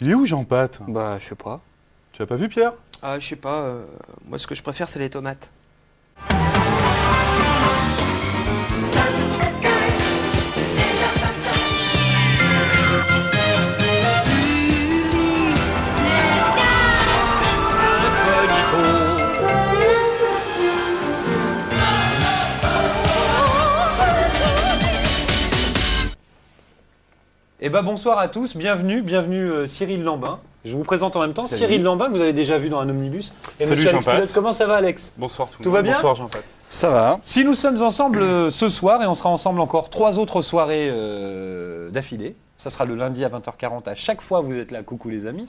Il est où Jean-Pat? Bah, je sais pas. Tu as pas vu Pierre? Ah, je sais pas. Moi, ce que je préfère, c'est les tomates. Eh ben bonsoir à tous, bienvenue Cyril Lambin. Je vous présente en même temps Salut. Cyril Lambin que vous avez déjà vu dans un omnibus. Et Salut monsieur Alex Jean-Pat. Pilote. Comment ça va Alex? Bonsoir tout le Tout monde. va bien? Bonsoir Jean-Pat. Ça va. Si nous sommes ensemble ce soir, et on sera ensemble encore 3 autres soirées d'affilée, ça sera le lundi à 20h40, à chaque fois vous êtes là, coucou les amis,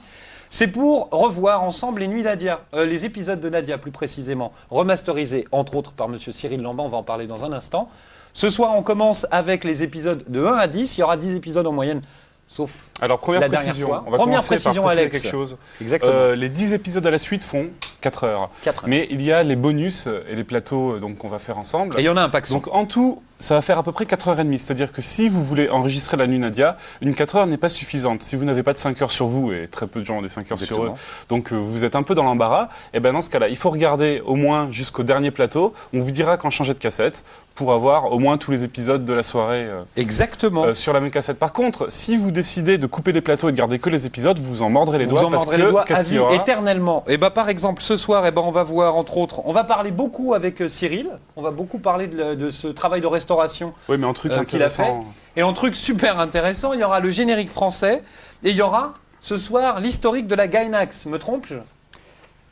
c'est pour revoir ensemble les nuits Nadia, les épisodes de Nadia plus précisément, remasterisés entre autres par monsieur Cyril Lambin, on va en parler dans un instant. Ce soir on commence avec les épisodes de 1 à 10, il y aura 10 épisodes en moyenne. Sauf Alors première la dernière précision, fois. on va Première commencer précision, par préciser Alex. quelque chose. exactement. Les 10 épisodes à la suite font 4 heures. 4 heures. Mais il y a les bonus et les plateaux donc, qu'on va faire ensemble. Et il y en a un pack. Donc en tout, ça va faire à peu près 4h30. C'est-à-dire que si vous voulez enregistrer la nuit Nadia, une 4 heures n'est pas suffisante. Si vous n'avez pas de 5 heures sur vous, et très peu de gens ont des 5 heures sur eux, Exactement. donc vous êtes un peu dans l'embarras, et ben dans ce cas-là, il faut regarder au moins jusqu'au dernier plateau. On vous dira quand changer de cassette pour avoir au moins tous les épisodes de la soirée Exactement. sur la même cassette. Par contre, si vous décidez de couper les plateaux et de garder que les épisodes, vous en mordrez les Vous doigts en parce mordrez que les doigts à qu'est-ce qu'il y vie, aura éternellement. Et bah par exemple ce soir, on va voir entre autres, on va parler beaucoup avec Cyril. On va beaucoup parler de ce travail de restauration Oui, mais un truc qu'il a fait. intéressant. Et en truc super intéressant, il y aura le générique français et il y aura ce soir l'historique de la Gainax. Me trompe-je?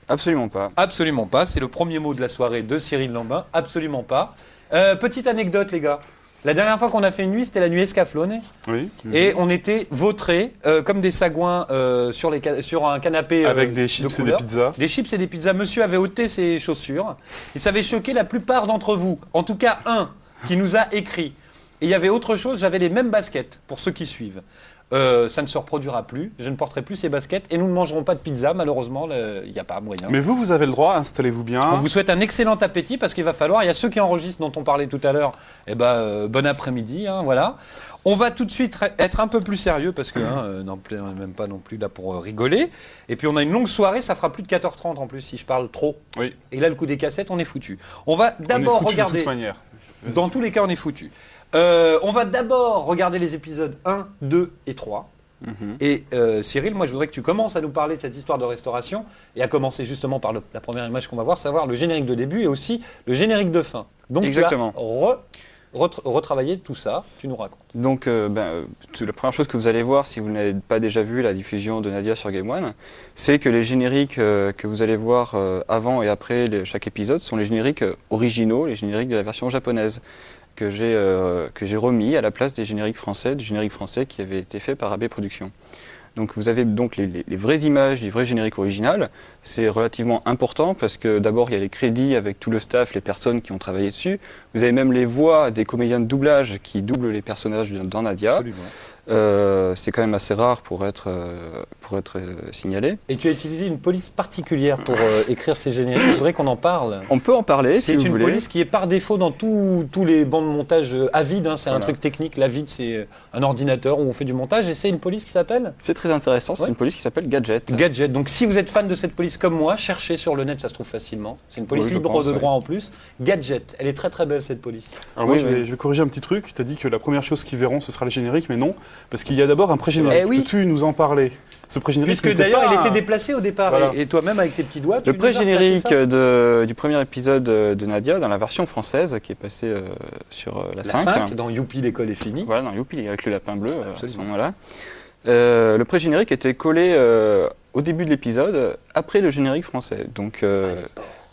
Absolument pas. Absolument pas. C'est le premier mot de la soirée de Cyril Lambin. Absolument pas. Petite anecdote les gars. La dernière fois qu'on a fait une nuit, c'était la nuit Escaflowne. Oui. Et on était vautrés comme des sagouins sur un canapé Avec des de chips et des couleur. pizzas. Des chips et des pizzas. Monsieur avait ôté ses chaussures. Et ça avait choqué la plupart d'entre vous. En tout cas, un qui nous a écrit. Et il y avait autre chose, j'avais les mêmes baskets pour ceux qui suivent. Ça ne se reproduira plus. Je ne porterai plus ces baskets. Et nous ne mangerons pas de pizza, malheureusement. Il n'y a pas moyen. Mais vous avez le droit, installez-vous bien. On vous souhaite un excellent appétit parce qu'il va falloir. Il y a ceux qui enregistrent dont on parlait tout à l'heure. Eh ben, bon après-midi, hein, voilà. On va tout de suite être un peu plus sérieux parce que on n'est même pas non plus là pour rigoler. Et puis on a une longue soirée, ça fera plus de 4h30 en plus si je parle trop. Oui. Et là, le coup des cassettes, on est foutu. On va On est d'abord foutu regarder. de toute manière. Vas-y. Dans tous les cas, on est foutu. On va d'abord regarder les épisodes 1, 2 et 3. Et Cyril, moi je voudrais que tu commences à nous parler de cette histoire de restauration et à commencer justement par la première image qu'on va voir, savoir le générique de début et aussi le générique de fin. Donc Exactement. tu as retravaillé tout ça, tu nous racontes. Donc, la première chose que vous allez voir, si vous n'avez pas déjà vu la diffusion de Nadia sur Game One, c'est que les génériques que vous allez voir avant et après chaque épisode sont les génériques originaux, les génériques de la version japonaise, que j'ai remis à la place des génériques français, du générique français qui avait été fait par AB Productions. Donc vous avez donc les vraies images du vrai générique original. C'est relativement important parce que d'abord il y a les crédits avec tout le staff, les personnes qui ont travaillé dessus. Vous avez même les voix des comédiens de doublage qui doublent les personnages dans Nadia. Absolument. C'est quand même assez rare pour être signalé. Et tu as utilisé une police particulière pour écrire ces génériques. Je voudrais qu'on en parle. On peut en parler si C'est vous une voulez. police qui est par défaut dans tous les bancs de montage Avid. Hein, c'est un Voilà. truc technique. L'Avid, c'est un ordinateur où on fait du montage. Et c'est une police qui s'appelle C'est très intéressant, c'est Ouais. une police qui s'appelle Gadget. Gadget. Donc si vous êtes fan de cette police comme moi, cherchez sur le net, ça se trouve facilement. C'est une police Oui, je libre pense, de ouais. droit en plus. Gadget. Elle est très très belle cette police. Alors moi, Oui, je oui. vais corriger un petit truc. Tu as dit que la première chose qu'ils verront, ce sera le générique, mais non. Parce qu'il y a d'abord un pré-générique. Eh oui. Peux-tu nous en parler? Ce pré-générique Puisque n'était d'ailleurs pas il était déplacé au départ. Voilà. Et toi-même avec tes petits doigts, tu Le nous as pré-générique replacé du premier épisode de Nadia, dans la version française, qui est passée sur la ça. 5. La 5, dans Youpi, l'école est finie. Voilà, dans Youpi, avec le lapin bleu à ce Absolument. moment-là. Le pré-générique était collé au début de l'épisode, après le générique français. Donc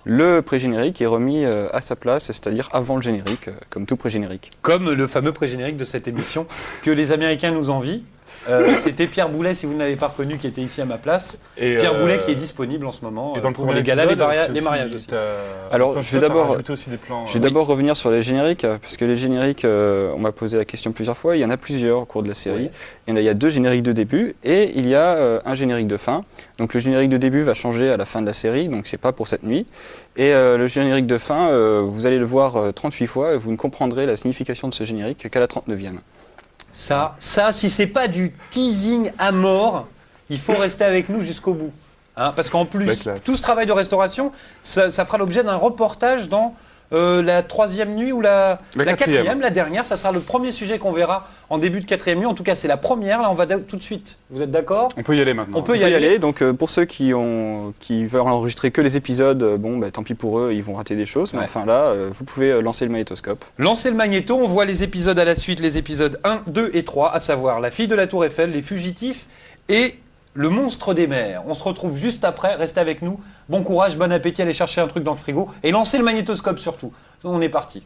le pré-générique est remis à sa place, c'est-à-dire avant le générique, comme tout pré-générique. Comme le fameux pré-générique de cette émission que les Américains nous envient. C'était Pierre Boulet, si vous ne l'avez pas reconnu, qui était ici à ma place. Et, Pierre Boulet qui est disponible en ce moment Et dans le pour premier les galas, épisode, c'est les aussi- mariages aussi. Alors, Enfin, je vais toi, d'abord- t'as rajouté aussi des plans. Je vais d'abord revenir sur les génériques, parce que les génériques, on m'a posé la question plusieurs fois, il y en a plusieurs au cours de la série. Oui. Il y a 2 génériques de début et il y a un générique de fin. Donc le générique de début va changer à la fin de la série, donc c'est pas pour cette nuit. Et le générique de fin, vous allez le voir 38 fois et vous ne comprendrez la signification de ce générique qu'à la 39e. Ça, si c'est pas du teasing à mort, il faut rester avec nous jusqu'au bout. Hein, parce qu'en plus, La classe. tout ce travail de restauration, ça fera l'objet d'un reportage dans la 3e nuit ou la 4e, la dernière. Ça sera le premier sujet qu'on verra en début de 4e nuit. En tout cas, c'est la première. Là, on va tout de suite. Vous êtes d'accord? On peut y aller maintenant. On peut On y peut y aller. aller. Donc pour ceux qui veulent enregistrer que les épisodes, tant pis pour eux, ils vont rater des choses. Mais Ouais. enfin là, vous pouvez lancer le magnétoscope. Lancez le magnéto, on voit les épisodes à la suite, les épisodes 1, 2 et 3, à savoir La fille de la Tour Eiffel, Les Fugitifs et Le monstre des mers. On se retrouve juste après, restez avec nous. Bon courage, bon appétit, allez chercher un truc dans le frigo et lancez le magnétoscope surtout. On est parti.